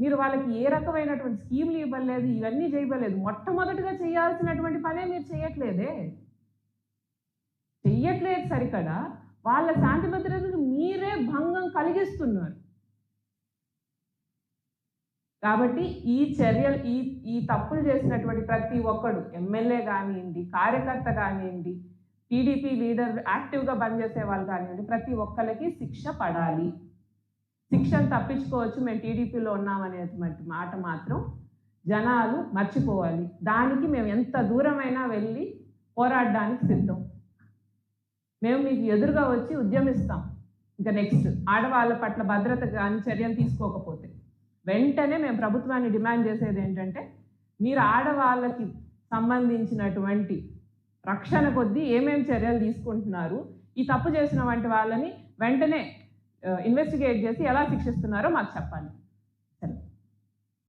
మీరు వాళ్ళకి ఏ రకమైనటువంటి స్కీమ్లు ఇవ్వలేదు, ఇవన్నీ చేయలేదు. మొట్టమొదటిగా చేయాల్సినటువంటి పనే మీరు చేయట్లేదు సరికదా వాళ్ళ శాంతి భద్రతకు మీరే భంగం కలిగిస్తున్నారు. కాబట్టి ఈ చర్యలు ఈ తప్పులు చేసినటువంటి ప్రతి ఒక్కడు ఎమ్మెల్యే కానివ్వండి, కార్యకర్త కానివ్వండి, టీడీపీ లీడర్ యాక్టివ్గా పనిచేసే వాళ్ళు కానివ్వండి, ప్రతి ఒక్కరికి శిక్ష పడాలి. శిక్షను తప్పించుకోవచ్చు, మేము టీడీపీలో ఉన్నామనేటువంటి మాట మాత్రం జనాలు మర్చిపోవాలి. దానికి మేము ఎంత దూరమైనా వెళ్ళి పోరాడడానికి సిద్ధం. మేము మీకు ఎదురుగా వచ్చి ఉద్యమిస్తాం. ఇంకా నెక్స్ట్ ఆడవాళ్ళ పట్ల భద్రత కానీ చర్యలు తీసుకోకపోతే వెంటనే మేము ప్రభుత్వాన్ని డిమాండ్ చేసేది ఏంటంటే, మీరు ఆడవాళ్ళకి సంబంధించినటువంటి రక్షణ కొద్దీ ఏమేమి చర్యలు తీసుకుంటున్నారు, ఈ తప్పు చేసిన వంటి వాళ్ళని వెంటనే ఇన్వెస్టిగేట్ చేసి ఎలా శిక్షిస్తున్నారో మాకు చెప్పాలి.